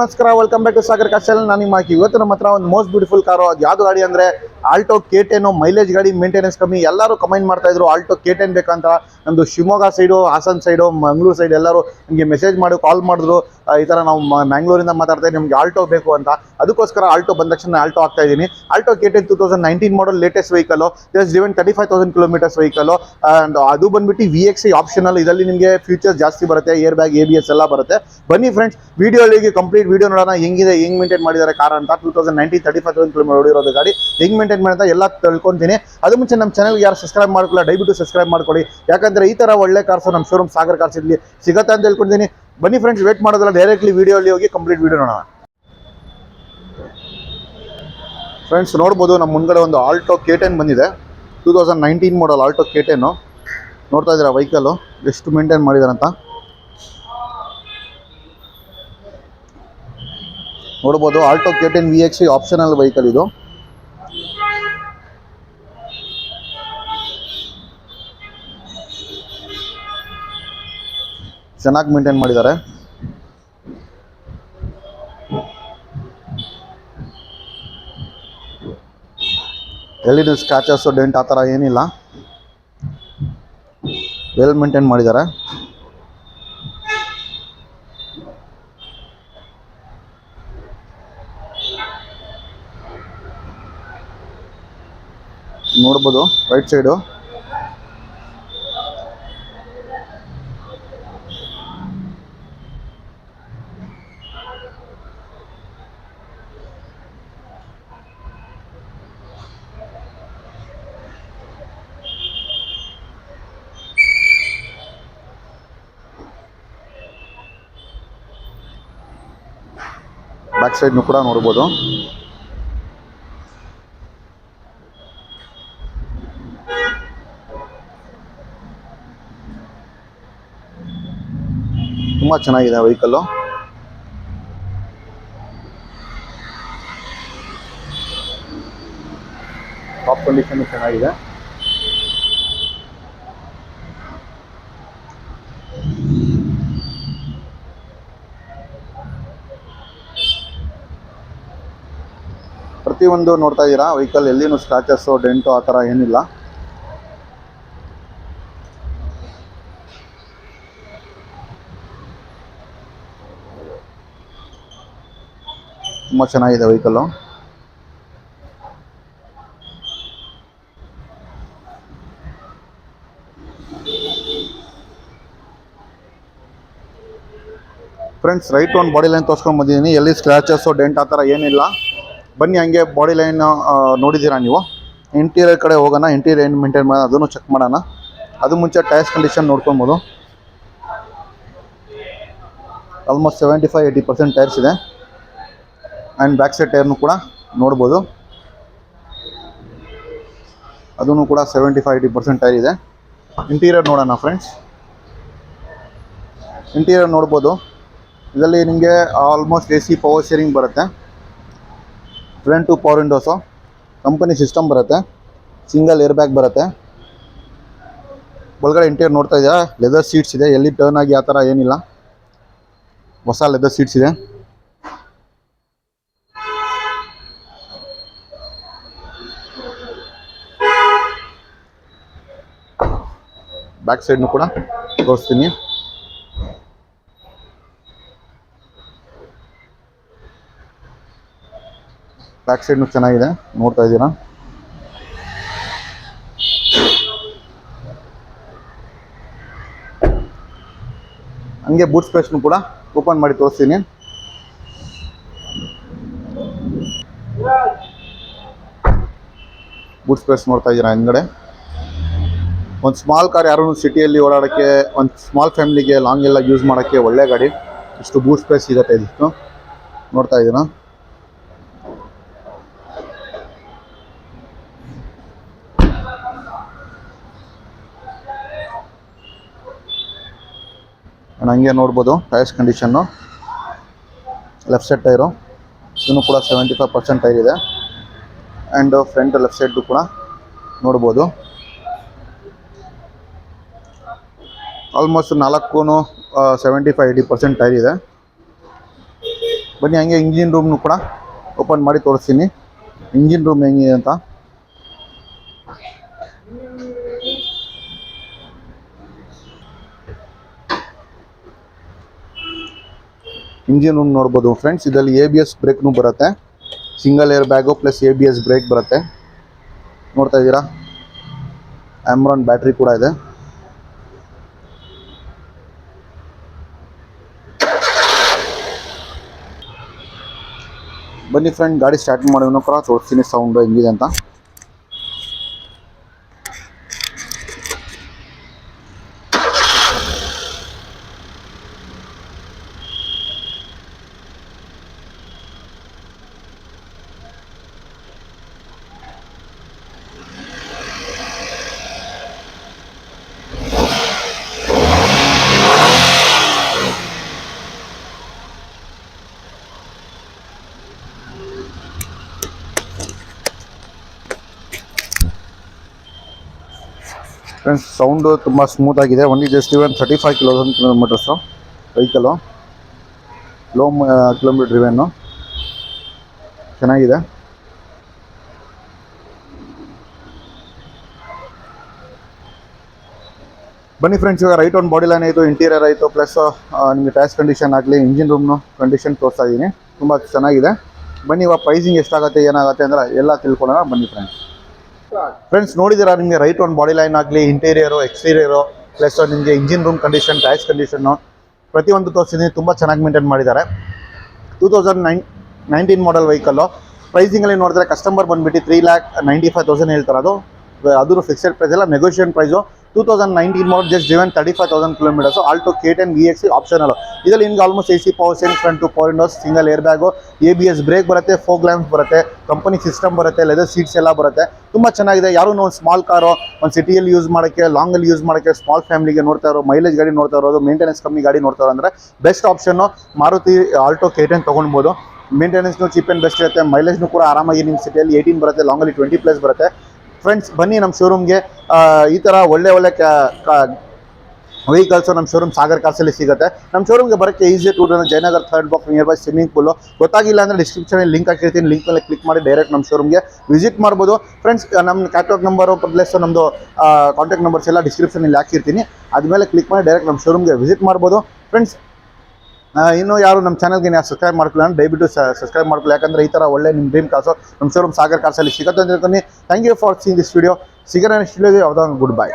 ನಮಸ್ಕಾರ, welcome back to Sagar coastal. ನಾನು ನಿಮ್ಮ ಇವತ್ತು ನಮ್ಮ ಹತ್ರ ಒಂದು ಮೋಸ್ಟ್ ಬ್ಯೂಟಿಫುಲ್ ಕಾರು. ಅದು ಯಾವುದು ಗಾಡಿ ಅಂದರೆ ಆಲ್ಟೋ K10. ಮೈಲೇಜ್ ಗಾಡಿ, ಮೇಂಟೆನೆನ್ಸ್ ಕಮ್ಮಿ. ಎಲ್ಲರೂ ಕಮೆಂಟ್ ಮಾಡ್ತಾ ಇದ್ರು ಆಲ್ಟೋ K10 ಬೇಕಂತ. ನಮ್ಮದು Shivamogga side, Hassan side, Mangaluru side ಎಲ್ಲರೂ ನಿಮಗೆ ಮೆಸೇಜ್ ಮಾಡಿ ಕಾಲ್ ಮಾಡಿದ್ರು. ಈ ಥರ ನಾವು ಮ್ಯಾಂಗ್ಳೂರಿಂದ ಮಾತಾಡ್ತಾ ಇದ್ದೀವಿ, ನಿಮಗೆ ಆಲ್ಟೋ ಬೇಕು ಅಂತ. ಅದಕ್ಕೋಸ್ಕರ ಆಲ್ಟೋ ಬಂದ ತಕ್ಷಣ ಆಲ್ಟೋ ಆಗ್ತಾ ಇದ್ದೀನಿ. Alto K10 2019 model, latest vehicle. Just driven 35,000 kilometres vehicle. And ಅದು ಬಂದುಬಿಟ್ಟು VXI ಆಪ್ಷನಲ್. ಇದರಲ್ಲಿ ನಿಮಗೆ ಫೀಚರ್ಸ್ ಜಾಸ್ತಿ ಬರುತ್ತೆ, ಏರ್ ಬ್ಯಾಗ್, ABS ಎಲ್ಲ ಬರುತ್ತೆ. ಬನ್ನಿ ಫ್ರೆಂಡ್ಸ್, ವಿಡಿಯೋಲಿಗೆ ಕಂಪ್ಲೀಟ್ ವಿಡಿಯೋ ನೋಡೋಣ. ಹೆಂಗಿದೆ, ಹೆಂಗೆ ಮೇಂಟೈನ್ ಮಾಡಿದ್ದಾರೆ ಕಾರ್ ಅಂತ. 2019 35,000 ಕಿಲೋಮೀಟರ್ ಓಡಿರೋದು ಗಾಡಿ. ಹೆಂಗೆ ಮೇಂಟೈನ್ ಮಾಡ್ತಾ ಎಲ್ಲ ತಿಳ್ಕೊತೀನಿ. ಅದು ಮುಂಚೆ ನಮ್ಮ ಚಾನಲ್ಗೆ ಯಾರು ಸಬ್ಸ್ಕ್ರೈಬ್ ಮಾಡ್ಕೊಳ್ಳಿ, ದಯವಿಟ್ಟು ಸಬ್ಸ್ಕ್ರೈಬ್ ಮಾಡ್ಕೊಳ್ಳಿ. ಯಾಕಂದರೆ ಈ ಥರ ಒಳ್ಳೆ ಕಾರ್ಸು ನಮ್ಮ ಶೋರೂಮ್ ಸಾಗರ್ ಕಾರ್ಸ್ ಇಲ್ಲಿ ಸಿಗುತ್ತೆ ಅಂತ ಹೇಳ್ಕೊತೀನಿ. ಬನ್ನಿ ಫ್ರೆಂಡ್ಸ್, ವೇಟ್ ಮಾಡೋದಲ್ಲ, ಡೈರೆಕ್ಟ್ಲಿ ವಿಡಿಯೋಲಿ ಹೋಗಿ ಕಂಪ್ಲೀಟ್ ವಿಡಿಯೋ ನೋಡೋಣ. ಫ್ರೆಂಡ್ಸ್ ನೋಡ್ಬೋದು, ನಮ್ಮ ಮುಂದ್ಗಡೆ ಒಂದು ಆಲ್ಟೋ K10 ಬಂದಿದೆ. 2019 ಮಾಡಲ್ ಆಲ್ಟೋ K10. ನೋಡ್ತಾ ಇದ್ದೀರಾ ವೆಹಿಕಲ್ಲು ಎಷ್ಟು ಮೇಂಟೈನ್ ಮಾಡಿದ್ದಾರೆ ಅಂತ. ನೋಡ್ಬೋದು, Alto K10 VXI optional vehicle ಇದು. ಚೆನ್ನಾಗಿ ಮೇಂಟೈನ್ ಮಾಡಿದ್ದಾರೆ. ಎಲ್ಲಿದು ಸ್ಕ್ರಾಚಸ್ಸು, ಡೆಂಟ್ ಆ ಥರ ಏನಿಲ್ಲ, ವೆಲ್ ಮೇಂಟೈನ್ ಮಾಡಿದ್ದಾರೆ. ನೋಡ್ಬೋದು ರೈಟ್ ಸೈಡು ಬ್ಯಾಕ್ ಸೈಡ್ನು ಕೂಡ ನೋಡ್ಬೋದು. ತುಂಬ ಚೆನ್ನಾಗಿದೆ ವೆಹಿಕಲ್ಲು. ಟಾಪ್ ಕಂಡೀಷನ್ ಚೆನ್ನಾಗಿದೆ. ಪ್ರತಿಯೊಂದು ನೋಡ್ತಾ ಇದ್ದೀರಾ ವೆಹಿಕಲ್, ಎಲ್ಲಿನೂ ಸ್ಕ್ರಾಚಸ್ಸು, ಡೆಂಟು ಆ ಥರ ಏನಿಲ್ಲ. ತುಂಬ ಚೆನ್ನಾಗಿದೆ ವೆಹಿಕಲ್ಲು. ಫ್ರೆಂಡ್ಸ್, ರೈಟ್ ಒಂದು ಬಾಡಿ ಲೈನ್ ತೋರಿಸ್ಕೊಂಡು ಬಂದಿದ್ದೀನಿ. ಎಲ್ಲಿ ಸ್ಕ್ರಾಚಸ್ಸು, ಡೆಂಟ್ ಆ ಥರ ಏನಿಲ್ಲ. ಬನ್ನಿ, ಹಂಗೆ ಬಾಡಿ ಲೈನ್ ನೋಡಿದ್ದೀರಾ ನೀವು. ಇಂಟೀರಿಯರ್ ಕಡೆ ಹೋಗೋಣ. ಇಂಟೀರಿಯರ್ ಏನು ಮೇಂಟೈನ್ ಮಾಡೋಣ ಅದನ್ನು ಚೆಕ್ ಮಾಡೋಣ. ಅದು ಮುಂಚೆ ಟೈರ್ಸ್ ಕಂಡೀಷನ್ ನೋಡ್ಕೊಬೋದು. ಆಲ್ಮೋಸ್ಟ್ 75-80% ಟೈರ್ಸ್ ಇದೆ. ಆ್ಯಂಡ್ ಬ್ಯಾಕ್ ಸೈಡ್ ಟೈರ್ನು ಕೂಡ ನೋಡ್ಬೋದು, ಅದೂ ಕೂಡ 75-80% ಟೈರ್ ಇದೆ. ಇಂಟೀರಿಯರ್ ನೋಡೋಣ ಫ್ರೆಂಡ್ಸ್. ಇಂಟೀರಿಯರ್ ನೋಡ್ಬೋದು, ಇದರಲ್ಲಿ ನಿಮಗೆ ಆಲ್ಮೋಸ್ಟ್ AC ಪವರ್ ಶೇರಿಂಗ್ ಬರುತ್ತೆ. Front two power windows, company system ಬರುತ್ತೆ, ಸಿಂಗಲ್ ಏರ್ ಬ್ಯಾಗ್ ಬರುತ್ತೆ. ಒಳಗಡೆ ಇಂಟೀರಿಯರ್ ನೋಡ್ತಾ ಇದ್ದೀರಾ, ಲೆದರ್ ಸೀಟ್ಸ್ ಇದೆ. ಎಲ್ಲಿ ಟರ್ನ್ ಆಗಿ ಆ ಥರ ಏನಿಲ್ಲ, ಹೊಸ ಲೆದರ್ ಸೀಟ್ಸ್ ಇದೆ. ಬ್ಯಾಕ್ ಸೈಡ್ನು ಕೂಡ ತೋರಿಸ್ತೀನಿ. ಬ್ಯಾಕ್ ಸೈಡ್ನು ಚೆನ್ನಾಗಿದೆ, ನೋಡ್ತಾ ಇದ್ದೀರಾ. ಹಂಗೆ ಬೂಟ್ ಸ್ಪೇಸ್ನು ಕೂಡ ಓಪನ್ ಮಾಡಿ ತೋರಿಸ್ತೀನಿ. ಬೂಟ್ ಸ್ಪೇಸ್ ನೋಡ್ತಾ ಇದ್ದೀರಾ ಹಿಂದ್ಗಡೆ. ಒಂದು ಸ್ಮಾಲ್ ಕಾರ್, ಯಾರೂ ಸಿಟಿಯಲ್ಲಿ ಓಡಾಡೋಕ್ಕೆ, ಒಂದು ಸ್ಮಾಲ್ ಫ್ಯಾಮಿಲಿಗೆ ಲಾಂಗ್ ಎಲ್ಲ ಯೂಸ್ ಮಾಡೋಕ್ಕೆ ಒಳ್ಳೆ ಗಾಡಿ. ಇಷ್ಟು ಬೂಟ್ ಸ್ಪೇಸ್ ಸಿಗುತ್ತೆ ಇದಿಷ್ಟು. ನೋಡ್ತಾ ಇದ್ದೀರಾ. ಹಂಗೆ ನೋಡ್ಬೋದು tyres condition. Left side tyre ಇದನ್ನು ಕೂಡ 75% ಟೈರ್ ಇದೆ. ಆ್ಯಂಡ್ ಫ್ರಂಟ್ ಲೆಫ್ಟ್ ಸೈಡು ಕೂಡ ನೋಡ್ಬೋದು. ಆಲ್ಮೋಸ್ಟ್ 4 75-80% ಟೈರ್ ಇದೆ. ಬನ್ನಿ ಹಂಗೆ ಇಂಜಿನ್ ರೂಮ್ನು ಕೂಡ ಓಪನ್ ಮಾಡಿ ತೋರಿಸ್ತೀನಿ ಇಂಜಿನ್ ರೂಮ್ ಹೆಂಗಿದೆ ಅಂತ. ಇಂಜಿನ್ ರೂಮ್ ನೋಡ್ಬೋದು ಫ್ರೆಂಡ್ಸ್. ಇದರಲ್ಲಿ ABS ಬ್ರೇಕ್ನು ಬರುತ್ತೆ, single air bag plus ABS brake ಬರುತ್ತೆ. ನೋಡ್ತಾ ಇದ್ದೀರಾ, ಆಮ್ರಾನ್ ಬ್ಯಾಟ್ರಿ ಕೂಡ ಇದೆ. ಬನ್ನಿ ಫ್ರೆಂಡ್, ಗಾಡಿ ಸ್ಟಾರ್ಟ್ ಮಾಡೋನು ಕೂಡ ತೋರಿಸ್ತೀನಿ ಸೌಂಡ್ ಹೆಂಗಿದೆ ಅಂತ. ಫ್ರೆಂಡ್ಸ್ ಸೌಂಡು ತುಂಬ ಸ್ಮೂತ್ ಆಗಿದೆ. ಓನ್ಲಿ ಜಸ್ಟ್ ಇವನ್ 35 ಕಿಲೋಮೀಟರ್ಸು ವೆಹಿಕಲು, ಲೋ ಕಿಲೋಮೀಟರ್ ಡ್ರಿವೆನ್ನು, ಚೆನ್ನಾಗಿದೆ. ಬನ್ನಿ ಫ್ರೆಂಡ್ಸ್, ಇವಾಗ ರೈಟ್ ಒಂದು ಬಾಡಿ ಲೈನ್ ಆಯಿತು, ಇಂಟೀರಿಯರ್ ಆಯಿತು, ಪ್ಲಸ್ ನಿಮಗೆ ಟೈರ್ಸ್ ಕಂಡೀಷನ್ ಆಗಲಿ, ಇಂಜಿನ್ ರೂಮ್ನು ಕಂಡೀಷನ್ ತೋರಿಸ್ತಾ ಇದ್ದೀನಿ. ತುಂಬ ಚೆನ್ನಾಗಿದೆ. ಬನ್ನಿ ಇವಾಗ ಪ್ರೈಸಿಂಗ್ ಎಷ್ಟಾಗುತ್ತೆ ಏನಾಗುತ್ತೆ ಅಂದರೆ ಎಲ್ಲ ತಿಳ್ಕೊಳ್ಳೋಣ. ಬನ್ನಿ ಫ್ರೆಂಡ್ಸ್ ನೋಡಿದ್ದೀರಾ, ನಿಮಗೆ ರೈಟ್ ಒಂದು ಬಾಡಿ ಲೈನ್ ಆಗಲಿ, ಇಂಟೀರಿಯರು, ಎಕ್ಸ್ಟೀರಿಯರು, ಪ್ಲಸ್ ನಿಮಗೆ engine room condition, tyres condition ಪ್ರತಿಯೊಂದು ತೋರಿಸಿದ್ದೀನಿ. ತುಂಬ ಚೆನ್ನಾಗಿ ಮೇಂಟೈನ್ ಮಾಡಿದ್ದಾರೆ. 2019 ಮಾಡಲ್ ವೆಹಿಕಲ್ಲು. ಪ್ರೈಸಿಂಗಲ್ಲಿ ನೋಡಿದ್ರೆ ಕಸ್ಟಮರ್ ಬಂದುಬಿಟ್ಟು 3,95,000 ಹೇಳ್ತಾರೆ. ಅದು ಫಿಕ್ಸೆಡ್ ಪ್ರೈಸ್ ಎಲ್ಲ, negotiation price. 2019 model, just driven 35,000 kilometres. Alto K10 VXC optional. ಇದರಲ್ಲಿ ನಿಮ್ಗೆ almost AC power steering, front two power windows, single air bag, ABS brake ಬರುತ್ತೆ, ಫೋಗ್ ಲ್ಯಾಂಪ್ಸ್ ಬರುತ್ತೆ, ಕಂಪನಿ ಸಿಸ್ಟಮ್ ಬರುತ್ತೆ, ಲೆದರ್ ಸೀಟ್ಸ್ ಎಲ್ಲ ಬರುತ್ತೆ. ತುಂಬ ಚೆನ್ನಾಗಿದೆ. ಯಾರು ಒಂದು ಸ್ಮಾಲ್ ಕಾರು, ಒಂದು ಸಿಟಿಯಲ್ಲಿ ಯೂಸ್ ಮಾಡೋಕ್ಕೆ, ಲಾಂಗಲ್ಲಿ ಯೂಸ್ ಮಾಡೋಕ್ಕೆ, ಸ್ಮಾಲ್ ಫ್ಯಾಮಿಲಿಗೆ ನೋಡ್ತಾ ಇರೋ, ಮೈಲೇಜ್ ಗಾಡಿ ನೋಡ್ತಾ ಇರೋದು, ಮೇಂಟೆನೆನ್ಸ್ ಕಮ್ಮಿ ಗಾಡಿ ನೋಡ್ತಾ ಇರೋ ಅಂದರೆ best option Maruti Alto K10 ತೊಗೊಳ್ಬೋದು. ಮೇಂಟೆನೆನ್ಸ್ನು ಚೀಪ್ ಆ್ಯಂಡ್ ಬೆಸ್ಟ್ ಇರುತ್ತೆ. ಮೈಲೇಜ್ನು ಕೂಡ ಆರಾಮಾಗಿ ನಿಮ್ಮ ಸಿಟಿಯಲ್ಲಿ 18 ಬರುತ್ತೆ, ಲಾಂಗಲ್ಲಿ 20+ ಬರುತ್ತೆ. ಫ್ರೆಂಡ್ಸ್ ಬನ್ನಿ ನಮ್ಮ ಶೋರೂಮ್ಗೆ. ಈ ಥರ ಒಳ್ಳೆ ವೆಹಿಕಲ್ಸು ನಮ್ಮ ಶೋರೂಮ್ ಸಾಗರ್ ಕಾರ್ಸಲ್ಲಿ ಸಿಗುತ್ತೆ. ನಮ್ಮ ಶೋರೂಮ್ಗೆ ಬರೋಕ್ಕೆ easy to Jayanagar 3rd block near by swimming pool. ಗೊತ್ತಾಗಿಲ್ಲ ಅಂದರೆ ಡಿಸ್ಕ್ರಿಪ್ಷನಲ್ಲಿ ಲಿಂಕ್ ಹಾಕಿರ್ತೀನಿ, ಲಿಂಕ್ ಮೇಲೆ ಕ್ಲಿಕ್ ಮಾಡಿ ಡೈರೆಕ್ಟ್ ನಮ್ಮ ಶೋರೂಮ್ಗೆ ವಿಸಿಟ್ ಮಾಡ್ಬೋದು. ಫ್ರೆಂಡ್ಸ್ ನಮ್ಮ ಕ್ಯಾಟಲಾಗ್ ನಂಬರು ಪ್ಲಸ್ ನಮ್ಮದು ಕಾಂಟ್ಯಾಕ್ಟ್ ನಂಬರ್ಸ್ ಎಲ್ಲ ಡಿಸ್ಕ್ರಿಪ್ಷನಲ್ಲಿ ಹಾಕಿರ್ತೀನಿ. ಆದಮೇಲೆ ಕ್ಲಿಕ್ ಮಾಡಿ ಡೈರೆಕ್ಟ್ ನಮ್ಮ ಶೋರೂಮ್ಗೆ ವಿಸಿಟ್ ಮಾಡ್ಬೋದು. ಫ್ರೆಂಡ್ಸ್ ಇನ್ನೂ ಯಾರು ನಮ್ಮ ಚಾನಲ್ಗೆ ಸಬ್ಸ್ಕ್ರೈಬ್ ಮಾಡ್ಕೊಳ್ಳಿ ಅಂದರೆ ದಯವಿಟ್ಟು ಸಬ್ಸ್ಕ್ರೈಬ್ ಮಾಡ್ಕೊಳ್ಳಿ. ಯಾಕಂದರೆ ಈ ಥರ ಒಳ್ಳೆ ನಿಮ್ಮ ಡ್ರೀಮ್ ಕಾರ್ಸು ನಮ್ಮ ಶೋರೂಮ್ ಸಾಗರ್ ಕಾರ್ಸಲ್ಲಿ ಸಿಗುತ್ತೆ ಅಂತ ಹೇಳ್ತೀನಿ. Thank you for seeing this video. ಸಿಗೋಣ ನೆಕ್ಸ್ಟ್ ವಿಡಿಯೋಗೆ. ಯಾವುದೋ ಗುಡ್ ಬೈ.